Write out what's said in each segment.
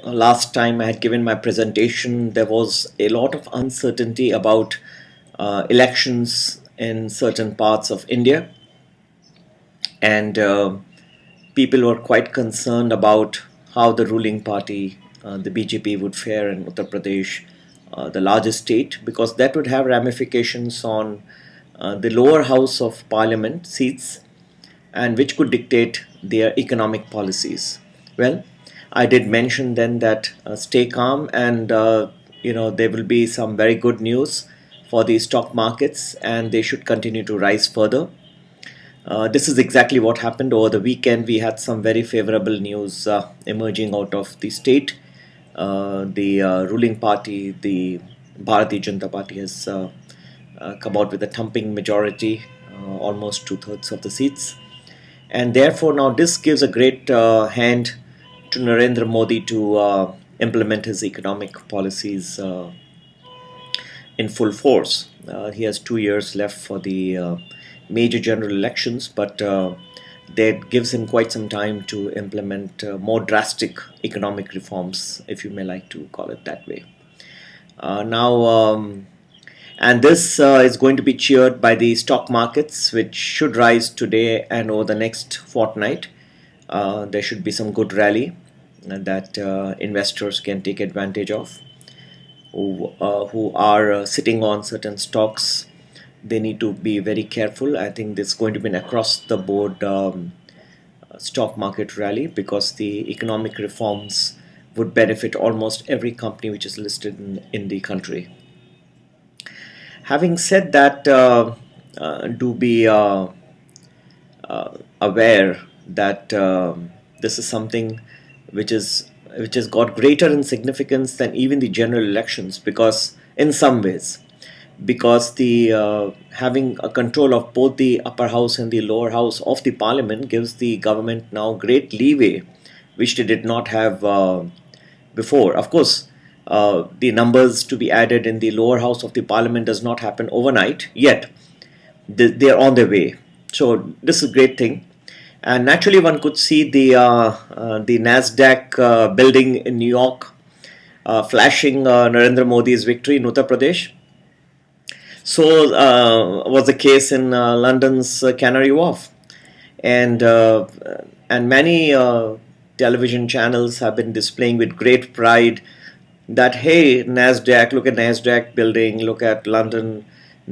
last time I had given my presentation, there was a lot of uncertainty about elections in certain parts of India, and people were quite concerned about how the ruling party, the BJP, would fare in Uttar Pradesh, the largest state, because that would have ramifications on the lower house of parliament seats and which could dictate their economic policies. Well, I did mention then that stay calm, and there will be some very good news for the stock markets, and they should continue to rise further. This is exactly what happened over the weekend. We had some very favorable news emerging out of the state. The ruling party, the Bharatiya Janata Party, has come out with a thumping majority, almost two-thirds of the seats. And therefore, now this gives a great hand to Narendra Modi to implement his economic policies in full force. He has 2 years left for the major general elections, but that gives him quite some time to implement more drastic economic reforms, if you may like to call it that way. And this is going to be cheered by the stock markets, which should rise today and over the next fortnight. There should be some good rally that investors can take advantage of, who are sitting on certain stocks. They need to be very careful. I think this is going to be an across the board stock market rally, because the economic reforms would benefit almost every company which is listed in the country. Having said that, do be aware that this is something which has got greater in significance than even the general elections, because in some ways, because the having a control of both the upper house and the lower house of the parliament gives the government now great leeway, which they did not have before. Of course, the numbers to be added in the lower house of the parliament does not happen overnight yet. They are on their way. So this is a great thing. And naturally, one could see the NASDAQ building in New York flashing Narendra Modi's victory in Uttar Pradesh. So was the case in London's Canary Wharf, and many television channels have been displaying with great pride that, hey, NASDAQ, look at NASDAQ building, look at London.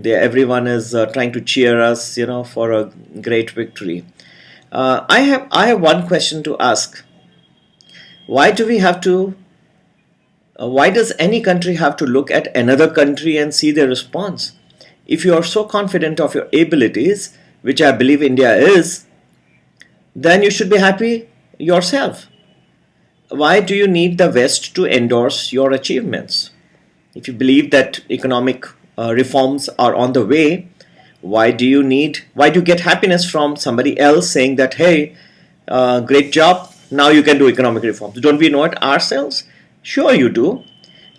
Everyone is trying to cheer us, for a great victory. I have one question to ask. Why do we have to? Why does any country have to look at another country and see their response? If you are so confident of your abilities, which I believe India is, then you should be happy yourself. Why do you need the West to endorse your achievements? If you believe that economic reforms are on the way, why do you get happiness from somebody else saying that, hey, great job, now you can do economic reforms? Don't we know it ourselves? Sure you do.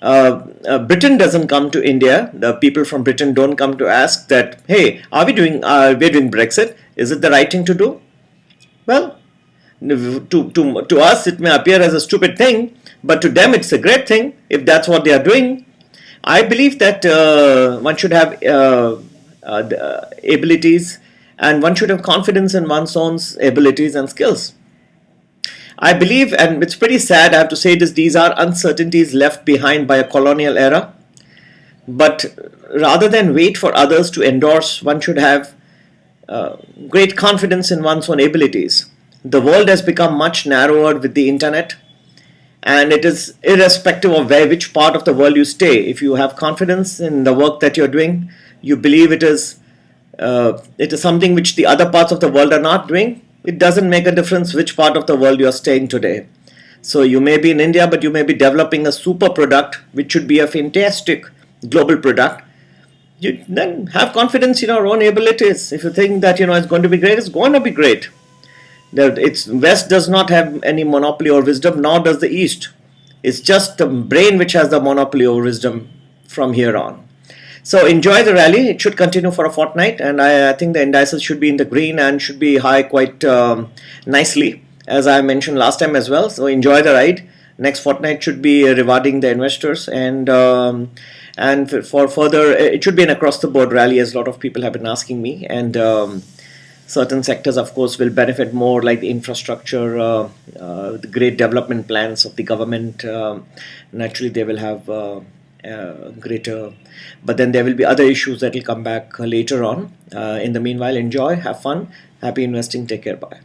Britain doesn't come to India. The people from Britain don't come to ask that, hey, we're doing Brexit. Is it the right thing to do? Well, to us it may appear as a stupid thing, but to them it's a great thing if that's what they are doing. I believe that one should have abilities, and one should have confidence in one's own abilities and skills. I believe, and it's pretty sad I have to say this, these are uncertainties left behind by a colonial era. But rather than wait for others to endorse, one should have great confidence in one's own abilities. The world has become much narrower with the internet, and it is irrespective of which part of the world you stay. If you have confidence in the work that you're doing, you believe it is something which the other parts of the world are not doing, it doesn't make a difference which part of the world you are staying today. So you may be in India, but you may be developing a super product which should be a fantastic global product. You then have confidence in your own abilities. If you think that it's going to be great, it's going to be great. West does not have any monopoly over wisdom, nor does the East. It's just the brain which has the monopoly over wisdom from here on. So enjoy the rally. It should continue for a fortnight, and I think the indices should be in the green and should be high quite nicely, as I mentioned last time as well. So enjoy the ride. Next fortnight should be rewarding the investors, and for further, it should be an across the board rally, as a lot of people have been asking me. And certain sectors, of course, will benefit more, like the infrastructure, the great development plans of the government. Naturally, they will have greater, but then there will be other issues that will come back later on. In the meanwhile, enjoy, have fun, happy investing, take care, bye.